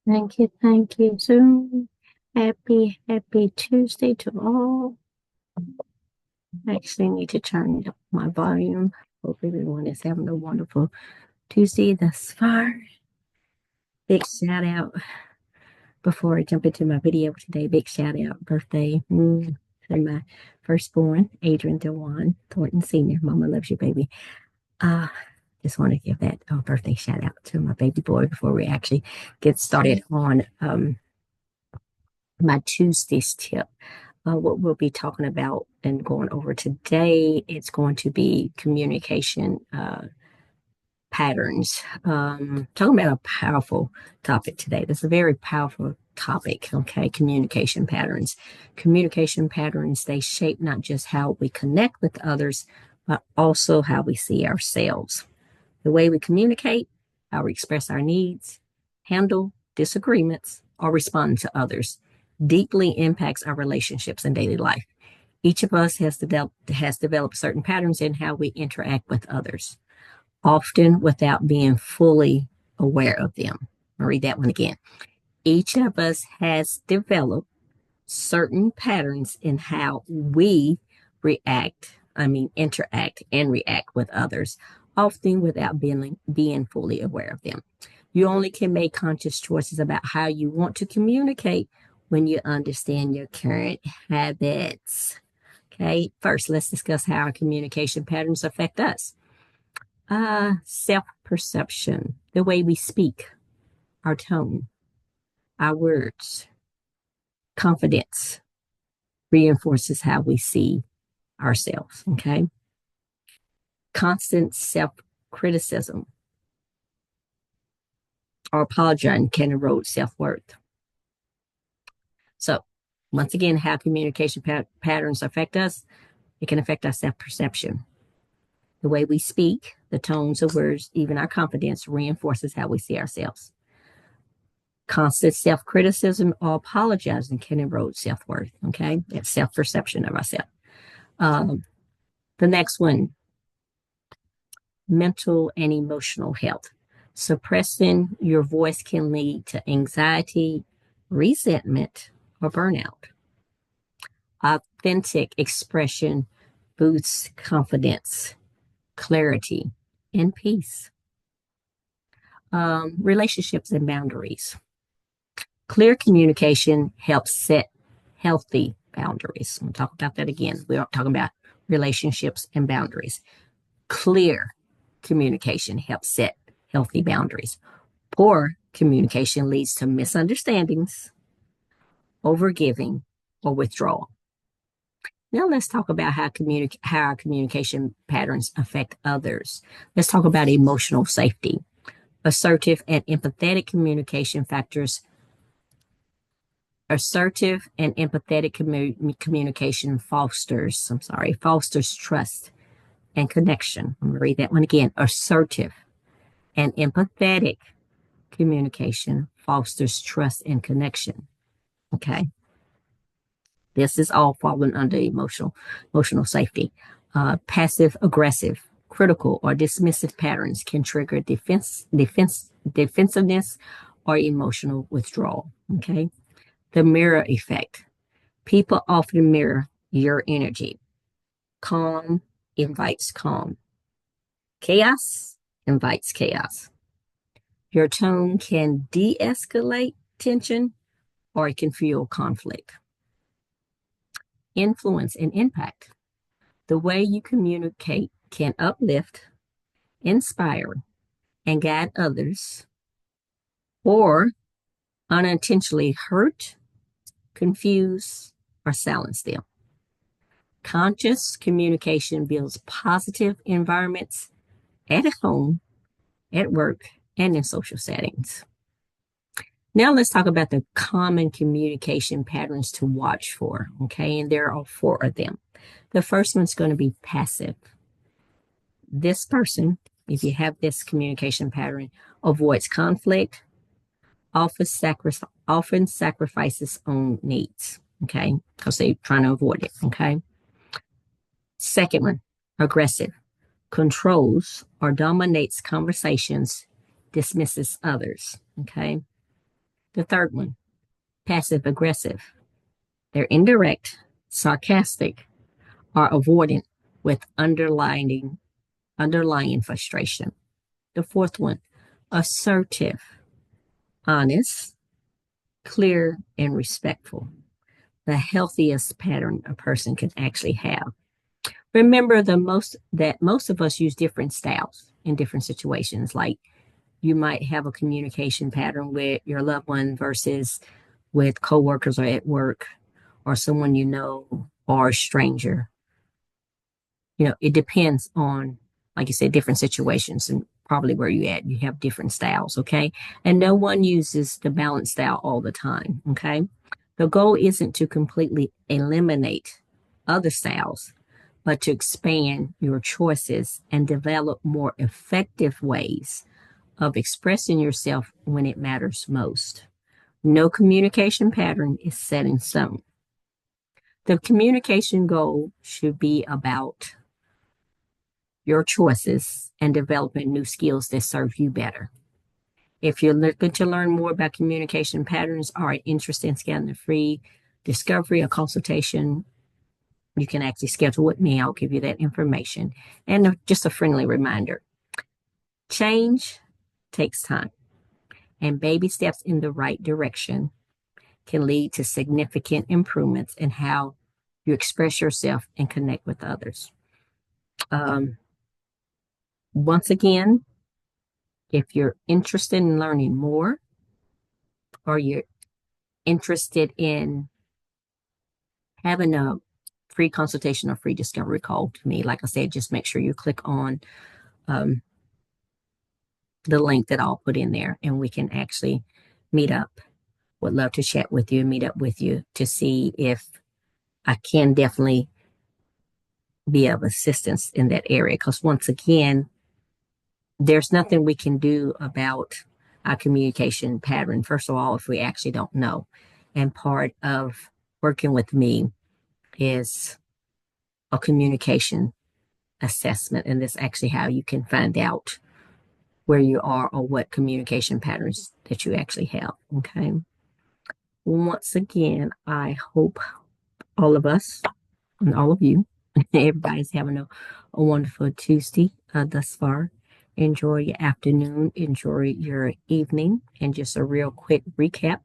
Thank you, Zoom. Happy Tuesday to all. I actually need to turn up my volume. Hope everyone is having a wonderful Tuesday thus far. Big shout out before I jump into my video today. Big shout out birthday to my firstborn, Adrian DeWan Thornton Sr. Mama loves you, baby. Uh, just want to give that birthday shout out to my baby boy before we actually get started on my Tuesday's tip. What we'll be talking about and going over today, it's going to be communication patterns. Talking about a powerful topic today. This is a very powerful topic, okay? Communication patterns. Communication patterns, they shape not just how we connect with others, but also how we see ourselves. The way we communicate, how we express our needs, handle disagreements, or respond to others deeply impacts our relationships and daily life. Each of us has developed certain patterns in how we interact with others, often without being fully aware of them. I'll read that one again. Each of us has developed certain patterns in how we interact and react with others, often without being fully aware of them. You only can make conscious choices about how you want to communicate when you understand your current habits. Okay, first, let's discuss how our communication patterns affect us. Self perception, the way we speak, our tone, our words, confidence reinforces how we see ourselves. Okay, constant self criticism or apologizing can erode self worth. So, once again, how communication patterns affect us, it can affect our self perception. The way we speak, the tones of words, even our confidence reinforces how we see ourselves. Constant self criticism or apologizing can erode self worth. Okay. That's self perception of ourselves. The next one, mental and emotional health. Suppressing your voice can lead to anxiety, resentment, or burnout. Authentic expression boosts confidence, clarity, and peace. Relationships and boundaries. Clear communication helps set healthy boundaries. We'll talk about that again. We're talking about relationships and boundaries. Clear communication helps set healthy boundaries. Poor communication leads to misunderstandings, overgiving, or withdrawal. Now let's talk about how our communication patterns affect others. Let's talk about emotional safety. Assertive and empathetic communication factors. Assertive and empathetic communication fosters trust and connection. I'm going to read that one again. Assertive and empathetic communication fosters trust and connection. Okay. This is all falling under emotional safety. Passive aggressive, critical, or dismissive patterns can trigger defensiveness or emotional withdrawal. Okay. The mirror effect. People often mirror your energy. Calm invites calm. Chaos invites chaos. Your tone can de escalate tension or it can fuel conflict. Influence and impact. The way you communicate can uplift, inspire, and guide others, or unintentionally hurt, confuse, or silence them. Conscious communication builds positive environments at home, at work, and in social settings. Now let's talk about the common communication patterns to watch for, okay? And there are 4 of them. The first one's going to be passive. This person, if you have this communication pattern, avoids conflict, often sacrifices own needs, okay? Because they're trying to avoid it, okay? Second one, aggressive, controls or dominates conversations, dismisses others, okay? The third one, passive aggressive. They're indirect, sarcastic, or avoidant with underlying frustration. The fourth one, assertive, honest, clear, and respectful. The healthiest pattern a person can actually have. Remember most of us use different styles in different situations. Like you might have a communication pattern with your loved one versus with coworkers or at work or someone you know or a stranger. It depends on, like you said, different situations and probably where you at. You have different styles, okay? And no one uses the balanced style all the time, okay? The goal isn't to completely eliminate other styles, but to expand your choices and develop more effective ways of expressing yourself when it matters most. No communication pattern is set in stone. The communication goal should be about your choices and developing new skills that serve you better. If you're looking to learn more about communication patterns or are interested in getting a free discovery or consultation, you can actually schedule with me. I'll give you that information. And just a friendly reminder, change takes time, and baby steps in the right direction can lead to significant improvements in how you express yourself and connect with others. Um, Once again, if you're interested in learning more or you're interested in having a free consultation or free discovery call to me, like I said, just make sure you click on um, the link that I'll put in there and we can actually meet up. Would love to chat with you and meet up with you to see if I can definitely be of assistance in that area. Because once again, there's nothing we can do about our communication pattern, first of all, if we actually don't know. And part of working with me is a communication assessment. And that's actually how you can find out where you are or what communication patterns that you actually have. Okay. Once again, I hope all of us and all of you, everybody's having a wonderful Tuesday thus far. Enjoy your afternoon, enjoy your evening, and just a real quick recap.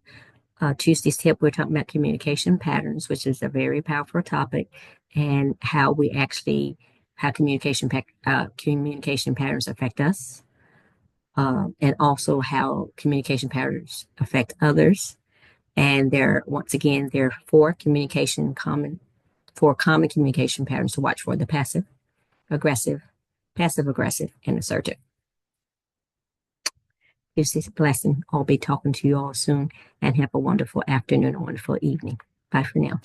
Tuesday's tip, we're talking about communication patterns, which is a very powerful topic, and how communication patterns affect us, and also how communication patterns affect others. And there are four common communication patterns to watch for: the aggressive, passive aggressive, and assertive. It's a blessing. I'll be talking to you all soon and have a wonderful afternoon, a wonderful evening. Bye for now.